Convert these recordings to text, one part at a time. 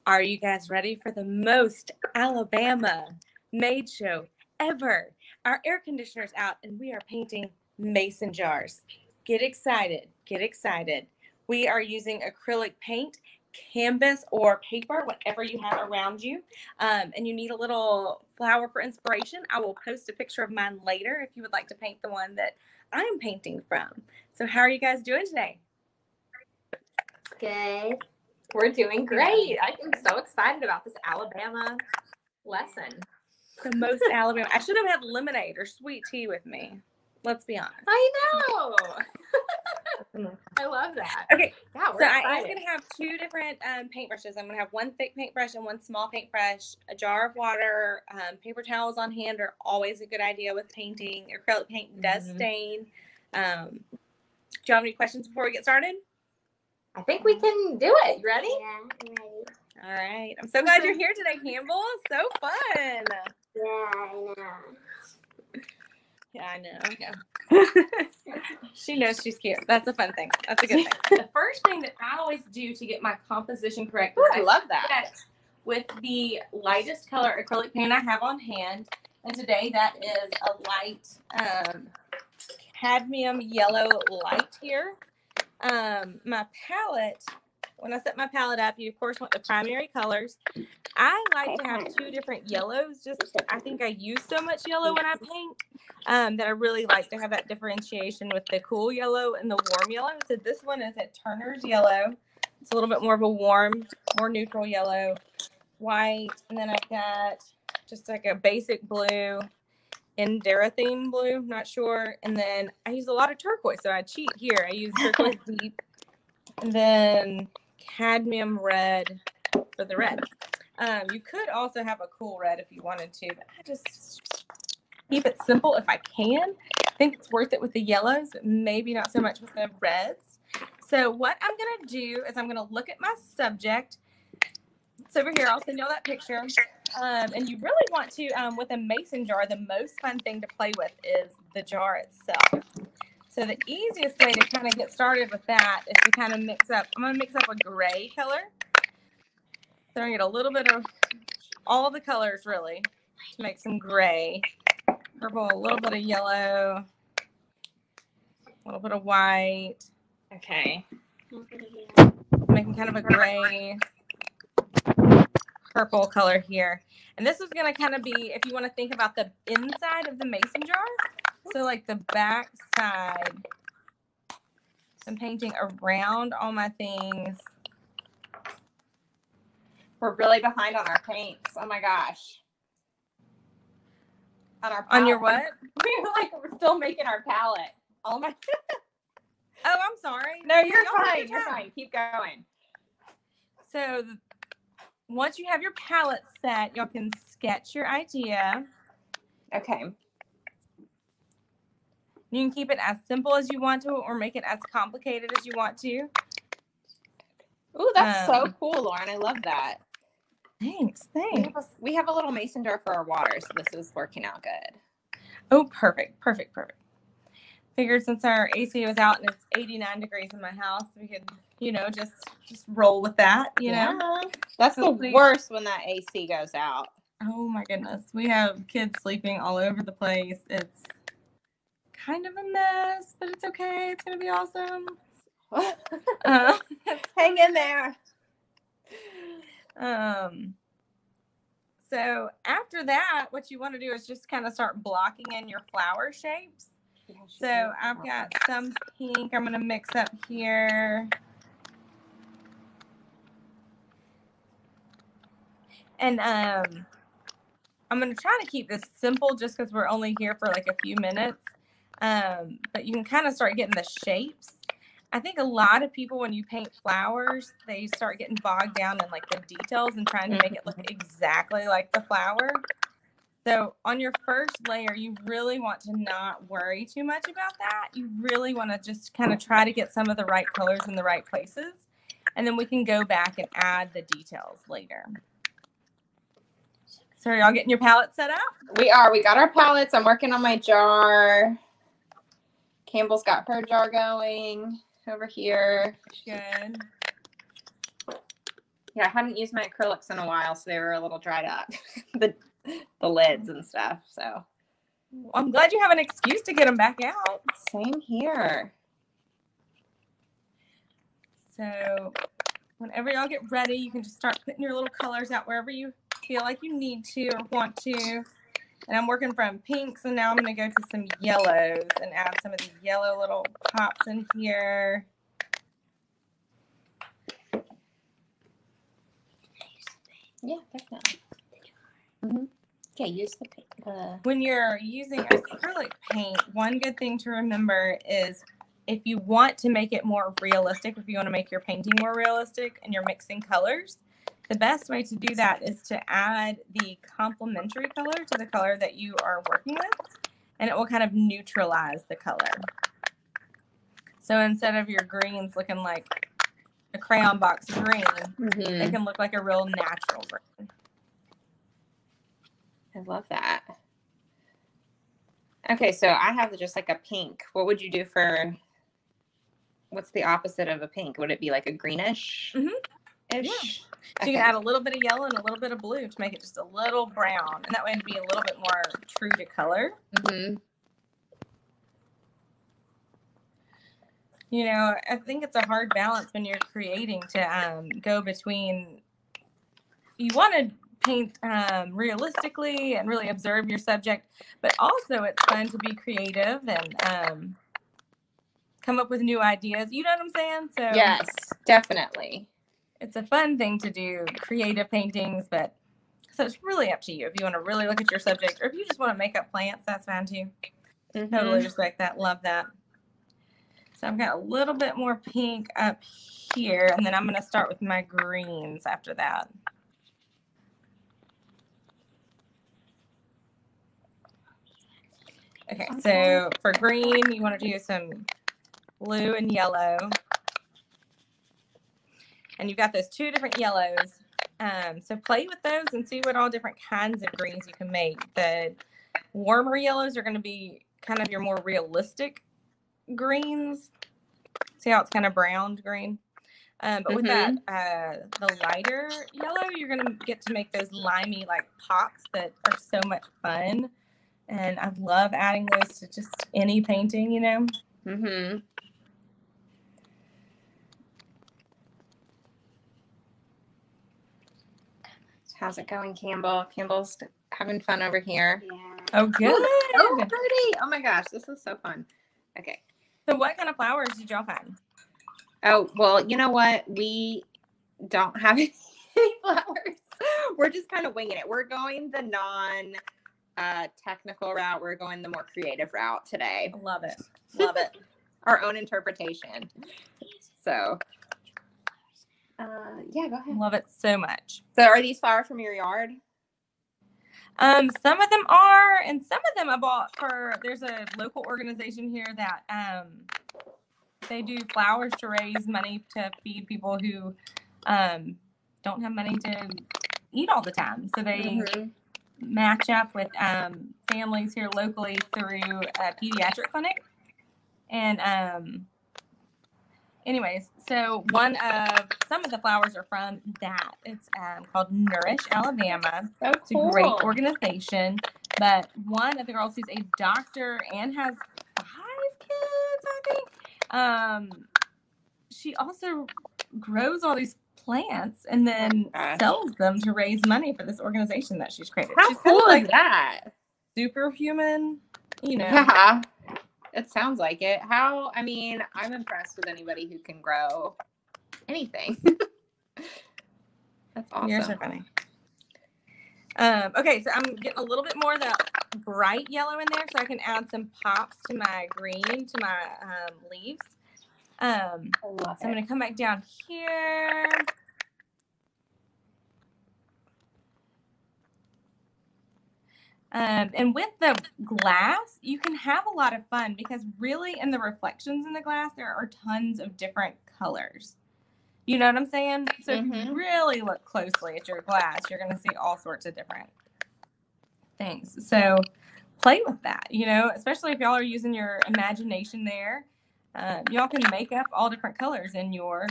Are you guys ready for the most Alabama maid show ever? Our air conditioner's out and we are painting mason jars. Get excited, get excited. We are using acrylic paint, canvas, or paper, whatever you have around you. And you need a little flower for inspiration. I will post a picture of mine later if you would like to paint the one that I'm painting from. So how are you guys doing today? Good. We're doing great. I am so excited about this Alabama lesson. The most Alabama. I should have had lemonade or sweet tea with me. Let's be honest. I know. I love that. Okay, Yeah, so we're I am excited. going to have two different paintbrushes. I'm going to have one thick paintbrush and one small paintbrush. A jar of water, paper towels on hand are always a good idea with painting. Acrylic paint does stain. Do you have any questions before we get started? I think we can do it. You ready? Yeah, I'm ready. All right. I'm so glad you're here today, Campbell. So fun. Yeah, I know. Yeah, I know. She knows she's cute. That's a fun thing. That's a good thing. The first thing that I always do to get my composition correct is I love that. sketch with the lightest color acrylic paint I have on hand. And today that is a light cadmium yellow light here. My palette, when I set my palette up, you of course want the primary colors. I like to have two different yellows. I think I use so much yellow when I paint that I really like to have that differentiation with the cool yellow and the warm yellow. So this one is a Turner's yellow. It's a little bit more of a warm, more neutral yellow, white, and then I've got just like a basic blue. Endarathine blue, not sure. And then I use a lot of turquoise, so I cheat here. I use turquoise deep, and then cadmium red for the red. You could also have a cool red if you wanted to, but I just keep it simple if I can. I think it's worth it with the yellows, but maybe not so much with the reds. So what I'm going to do is I'm going to look at my subject. It's over here. I'll send y'all that picture. And you really want to, with a mason jar, the most fun thing to play with is the jar itself. So the easiest way to kind of get started with that is to kind of mix up. I'm going to mix up a gray color. So I'm going to get a little bit of all the colors, really, to make some gray. Purple, a little bit of yellow, a little bit of white. Okay. Making kind of a gray purple color here. And this is going to kind of be, if you want to think about the inside of the mason jar, so like the back side. I'm painting around all my things. We're really behind on our paints. Oh my gosh. On your what? We're still making our palette. Oh my. Oh, I'm sorry. No, you're fine. You're fine. Keep going. So once you have your palette set, y'all can sketch your idea. Okay. You can keep it as simple as you want to or make it as complicated as you want to. Ooh, that's so cool, Lauren. I love that. Thanks. We have a little mason jar for our water, so this is working out good. Oh, perfect. Figured since our AC was out and it's 89 degrees in my house, we could, just roll with that, know? That's the worst when that AC goes out. Oh my goodness. We have kids sleeping all over the place. It's kind of a mess, but it's okay. It's going to be awesome. Hang in there. So after that, what you want to do is just kind of start blocking in your flower shapes. So I've got some pink I'm going to mix up here. And I'm going to try to keep this simple just because we're only here for like a few minutes. But you can kind of start getting the shapes. I think a lot of people, when you paint flowers, they start getting bogged down in like the details and trying to make it look exactly like the flower. So on your first layer, you really want to not worry too much about that. You really want to just kind of try to get some of the right colors in the right places. And then we can go back and add the details later. So are y'all getting your palette set up? We are. We got our palettes. I'm working on my jar. Campbell's got her jar going over here. Good. Yeah, I hadn't used my acrylics in a while, so they were a little dried up. the lids and stuff, so. I'm glad you have an excuse to get them back out. Same here. So whenever y'all get ready, you can just start putting your little colors out wherever you feel like you need to or want to. And I'm working from pinks, and now I'm going to go to some yellows and add some of the yellow little pops in here. Yeah, definitely. Mm-hmm. Okay, use the paint. When you're using acrylic paint, one good thing to remember is if you want to make it more realistic, if you want to make your painting more realistic and you're mixing colors, the best way to do that is to add the complementary color to the color that you are working with, and it will kind of neutralize the color. So instead of your greens looking like a crayon box green, it can look like a real natural green. I love that. Okay, so I have just like a pink. What would you do for, what's the opposite of a pink? Would it be like a greenish? Yeah. So you can add a little bit of yellow and a little bit of blue to make it just a little brown. And that way it'd be a little bit more true to color. You know, I think it's a hard balance when you're creating to go between, you want to paint realistically and really observe your subject, but also it's fun to be creative and come up with new ideas. You know what I'm saying? So yes, definitely. It's a fun thing to do, creative paintings, but so it's really up to you. If you want to really look at your subject, or if you just want to make up plants, that's fine too. Totally respect that. Love that. So I've got a little bit more pink up here, and then I'm going to start with my greens after that. Okay, so for green, you want to do some blue and yellow. And you've got those two different yellows. So play with those and see what all different kinds of greens you can make. The warmer yellows are going to be kind of your more realistic greens. See how it's kind of browned green? But with that, the lighter yellow, you're going to get to make those limey like pops that are so much fun. And I love adding those to just any painting, you know? How's it going, Campbell? Campbell's having fun over here. Yeah. Oh, good. Oh, pretty. Oh my gosh, this is so fun. Okay. So what kind of flowers did y'all find? Oh, well, you know what? We don't have any flowers. We're just kind of winging it. We're going the non-technical route. We're going the more creative route today. Love it. Love it. Our own interpretation. So, yeah, go ahead. Love it so much. So are these flowers from your yard? Some of them are, and some of them I bought there's a local organization here that they do flowers to raise money to feed people who don't have money to eat all the time. So they match up with families here locally through a pediatric clinic. And anyways, so some of the flowers are from that. It's called Nourish Alabama. So it's a great organization. But one of the girls who's a doctor and has 5 kids, I think, she also grows all these plants and then sells them to raise money for this organization that she's created. How she's cool kind of is that? Superhuman, you know. Yeah. It sounds like it. I mean, I'm impressed with anybody who can grow anything. That's awesome. Yours are funny. Okay, so I'm getting a little bit more of that bright yellow in there so I can add some pops to my green, to my leaves. I love so I'm going to come back down here. And with the glass, you can have a lot of fun because really in the reflections in the glass, there are tons of different colors. You know what I'm saying? So if you really look closely at your glass, you're going to see all sorts of different things. So play with that, you know, especially if y'all are using your imagination there. Y'all can make up all different colors in your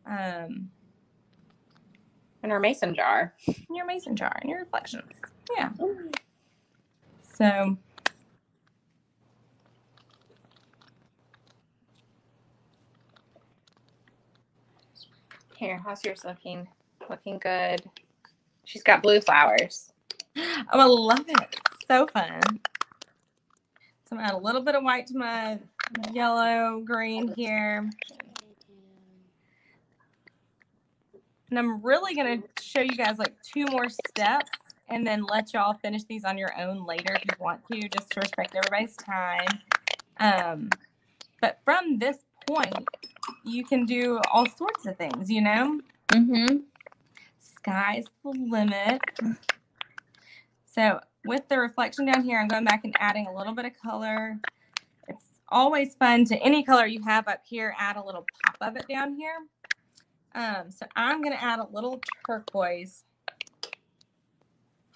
In our mason jar. in your mason jar, in your reflections. Yeah. So Here, how's yours looking? Looking good. She's got blue flowers. oh, I love it. So fun. So I'm gonna add a little bit of white to my yellow green here. And I'm really going to show you guys like 2 more steps and then let y'all finish these on your own later if you want to, just to respect everybody's time. But from this point, you can do all sorts of things, you know? Mm-hmm. Sky's the limit. So with the reflection down here, I'm going back and adding a little bit of color. It's always fun to any color you have up here, add a little pop of it down here. So I'm going to add a little turquoise,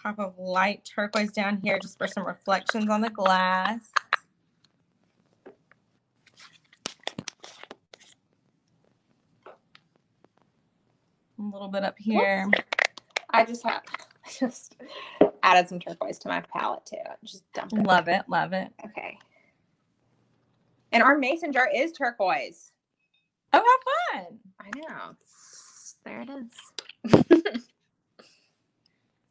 pop of light turquoise down here just for some reflections on the glass. A little bit up here. I just added some turquoise to my palette too. Just dump it. Love it, love it. Okay. And our mason jar is turquoise. Oh, how fun. I know. There it is.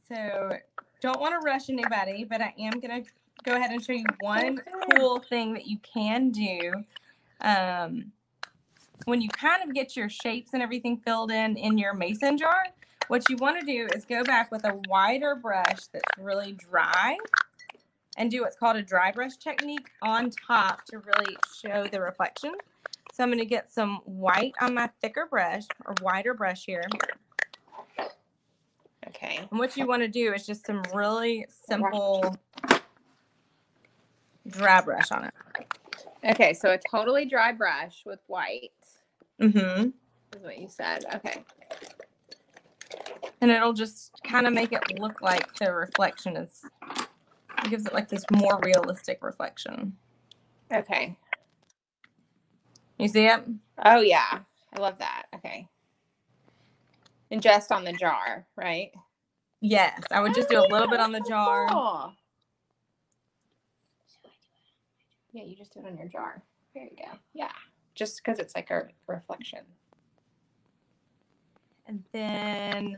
So don't want to rush anybody, but I am going to go ahead and show you one cool thing that you can do. When you kind of get your shapes and everything filled in your mason jar, what you want to do is go back with a wider brush that's really dry and do what's called a dry brush technique on top to really show the reflection. So I'm going to get some white on my thicker brush or wider brush here. Okay. And what you want to do is just some really simple dry brush on it. Okay, so a totally dry brush with white. Mm-hmm. Is what you said. Okay. And it'll just kind of make it look like the reflection is, it gives it like this more realistic reflection. Okay. You see it? Oh, yeah. I love that. Okay. And just on the jar, right? Yes. I would just do a little bit on the jar. Cool. Yeah, you just do it on your jar. There you go. Yeah. Just because it's like a reflection. And then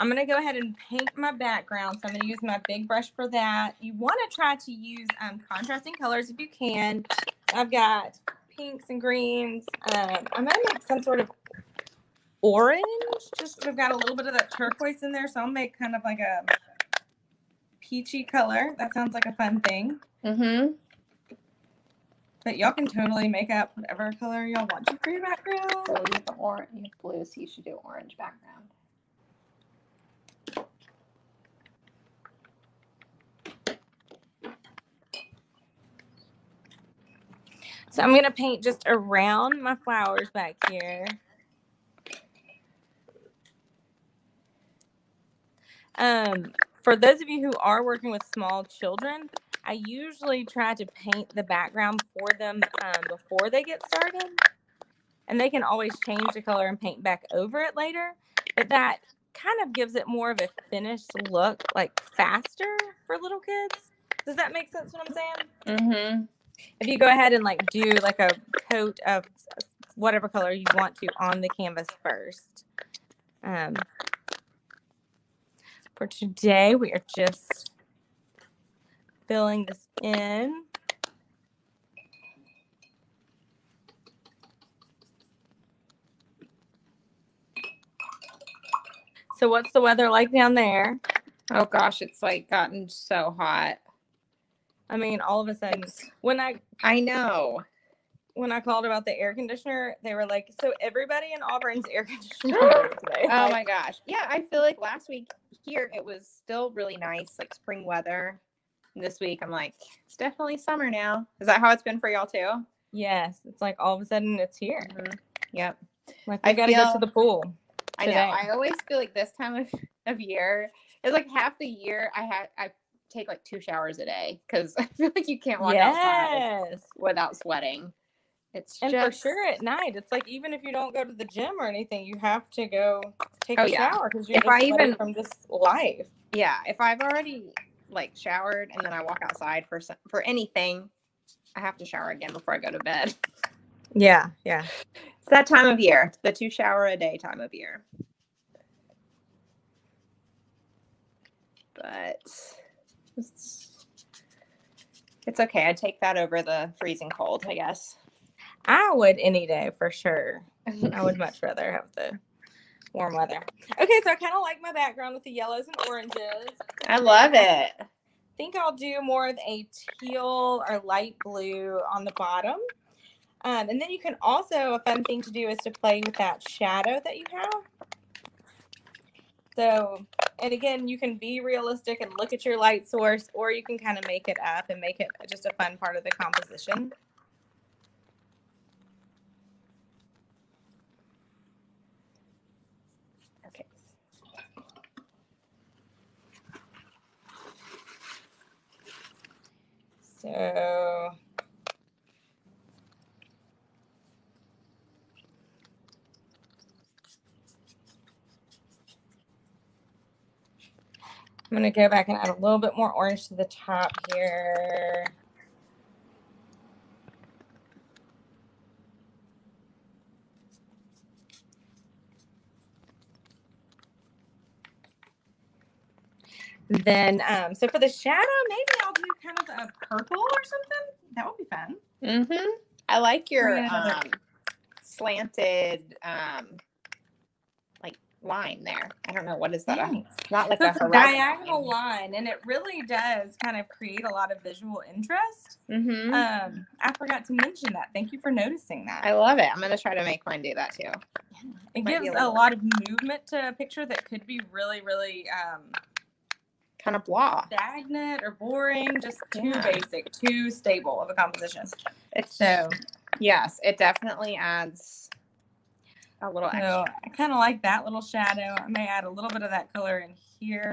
I'm going to go ahead and paint my background. So I'm going to use my big brush for that. You want to try to use contrasting colors if you can. I've got pinks and greens. I'm going to make some sort of orange. Just I've got a little bit of that turquoise in there. So I'll make kind of like a peachy color. That sounds like a fun thing. Mm-hmm. But y'all can totally make up whatever color y'all want to for your background. So you have orange, you have blue, so you should do orange background. So I'm going to paint just around my flowers back here. For those of you who are working with small children, I usually try to paint the background for them before they get started. And they can always change the color and paint back over it later. But that kind of gives it more of a finished look, like faster for little kids. Does that make sense what I'm saying? Mm-hmm. If you go ahead and like do like a coat of whatever color you want to on the canvas first. For today, we are just filling this in. So what's the weather like down there? Oh gosh, it's like gotten so hot. I mean, all of a sudden, when I know. When I called about the air conditioner, they were like, so everybody in Auburn's air conditioner today. Oh my gosh. Yeah, I feel like last week here it was still really nice, like spring weather. And this week I'm like, it's definitely summer now. Is that how it's been for y'all too? Yes, it's like all of a sudden it's here. Mm-hmm. Yep. Like I gotta go to the pool. Today. I know. I always feel like this time of year, it's like half the year I take like 2 showers a day because I feel like you can't walk outside without sweating. It's And just for sure at night, it's like even if you don't go to the gym or anything, you have to go take Oh, a yeah. shower because you're If just I sweating even- from just life. yeah, if I've already like showered and then I walk outside for anything, I have to shower again before I go to bed. Yeah, yeah. It's that time of year, the 2 shower a day time of year. But it's okay. I'd take that over the freezing cold, I guess. I would any day for sure. I would much rather have the warm weather. Okay, so I kind of like my background with the yellows and oranges. I love it. I think I'll do more of a teal or light blue on the bottom. And then you can also, a fun thing to do is to play with that shadow that you have. So, and again, you can be realistic and look at your light source, or you can kind of make it up and make it just a fun part of the composition. Okay. So, I'm going to go back and add a little bit more orange to the top here. Then, so for the shadow, maybe I'll do kind of a purple or something. That would be fun. Mm-hmm. I like your Bring another- slanted like line there. I don't know, what is that? Thanks. Not like So a it's a horizon diagonal line, and it really does kind of create a lot of visual interest. Mm-hmm. I forgot to mention that. Thank you for noticing that. I love it. I'm going to try to make mine do that too. It might be gives a a little- lot of movement to a picture that could be really, really Kind of blah. stagnant or boring, just too Yeah. basic, too stable of a composition. It's So, yes, it definitely adds a little so extra. I kind of like that little shadow. I may add a little bit of that color in here.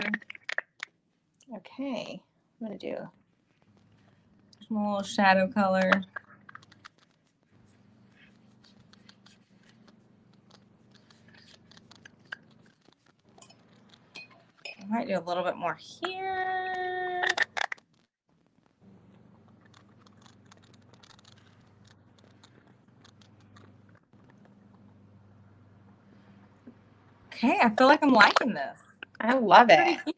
Okay, I'm going to do. Just a little shadow color. I might do a little bit more here. Okay, I feel like I'm liking this. I love Pretty it. cute.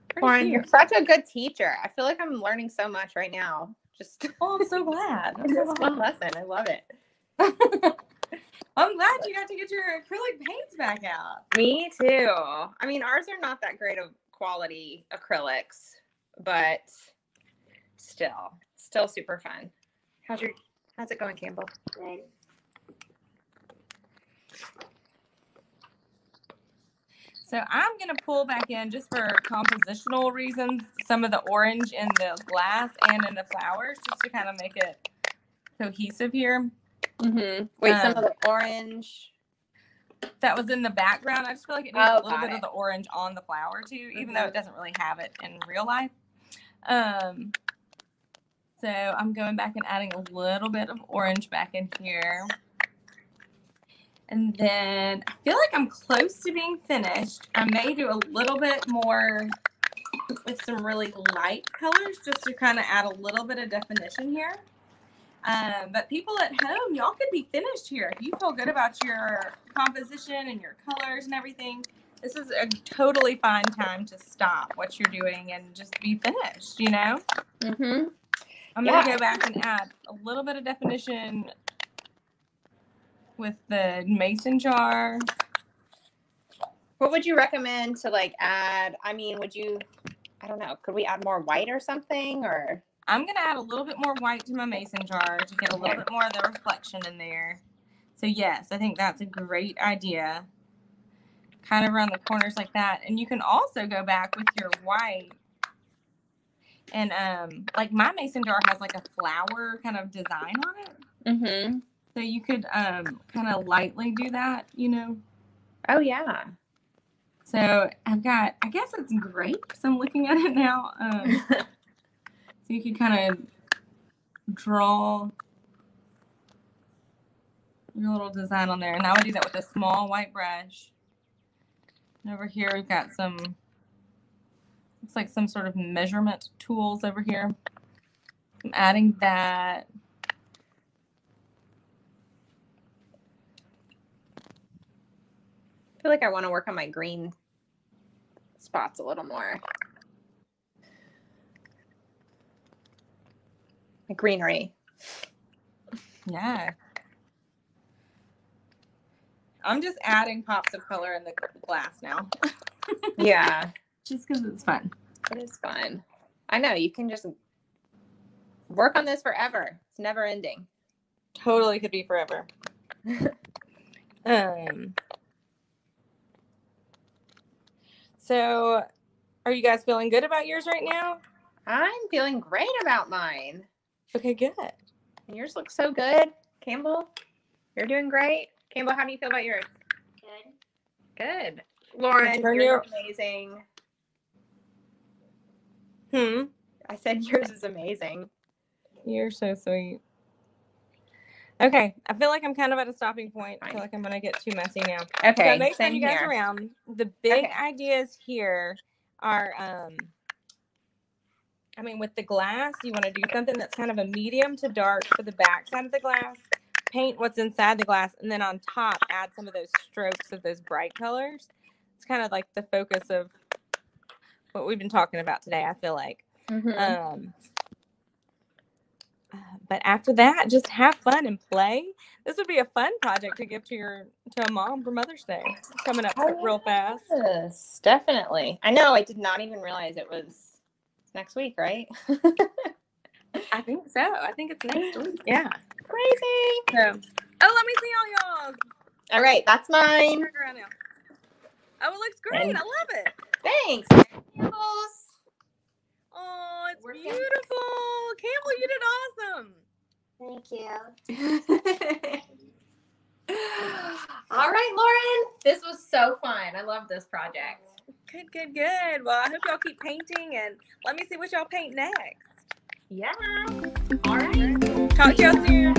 Pretty Lauren, cute. you're such a good teacher. I feel like I'm learning so much right now. Just Oh, I'm so glad. I'm so this one lesson. I love it. glad. I'm glad you got to get your acrylic paints back out. Me too. I mean, ours are not that great of quality acrylics, but still super fun. How's it going, Campbell? Good. So I'm going to pull back in just for compositional reasons, some of the orange in the glass and in the flowers, just to kind of make it cohesive here. Mm-hmm. Wait, some of Um, the orange. That was in the background. I just feel like it needs Oh, a little got bit it. of the orange on the flower too, even Mhm. though it doesn't really have it in real life. So I'm going back and adding a little bit of orange back in here. And then I feel like I'm close to being finished. I may do a little bit more with some really light colors just to kind of add a little bit of definition here. But people at home, y'all could be finished here. If you feel good about your composition and your colors and everything, this is a totally fine time to stop what you're doing and just be finished, you know? Mm-hmm. I'm going to go back and add a little bit of definition with the mason jar. What would you recommend to like add? I mean, I don't know, could we add more white or something, or? I'm going to add a little bit more white to my mason jar to get a little bit more of the reflection in there. So yes, I think that's a great idea. Kind of around the corners like that. And you can also go back with your white. And like my mason jar has like a flower kind of design on it. Mm-hmm. So you could kind of lightly do that, you know. Oh yeah. So I've got, I guess it's grapes. I'm looking at it now. So you could kind of draw your little design on there. And I would do that with a small white brush. And over here we've got some, looks like some sort of measurement tools over here. I'm adding that. I feel like I want to work on my green spots a little more. My greenery. Yeah. I'm just adding pops of color in the glass now. Yeah. Just because it's fun. It is fun. I know, you can just work on this forever. It's never ending. Totally could be forever. So are you guys feeling good about yours right now? I'm feeling great about mine. Okay, good. And yours looks so good. Campbell, you're doing great. Campbell, how do you feel about yours? Good. Good. Lauren, Turn yours your- is amazing. Hmm. I said yours is amazing. You're so sweet. Okay, I feel like I'm kind of at a stopping point. I feel like I'm going to get too messy now. Okay, So next time same you guys here. around, the big Okay. ideas here are, I mean, with the glass, you want to do something that's kind of a medium to dark for the back side of the glass. Paint what's inside the glass, and then on top, add some of those strokes of those bright colors. It's kind of like the focus of what we've been talking about today, I feel like. Mhm. But after that, just have fun and play. This would be a fun project to give to a mom for Mother's Day. It's coming up real fast. Yes, definitely. I know. I did not even realize it was next week, right? I think so. I think it's next week. Yeah. Crazy. So, let me see all y'all. All right, that's mine. Turn around now. Oh, it looks great. And- I love it. Thanks. Campbell's. Oh, it's Working. beautiful. Campbell, you did awesome. Thank you. All right, Lauren. This was so fun. I love this project. Good, good, good. Well, I hope y'all keep painting, and let me see what y'all paint next. Yeah. All right. Talk to y'all soon.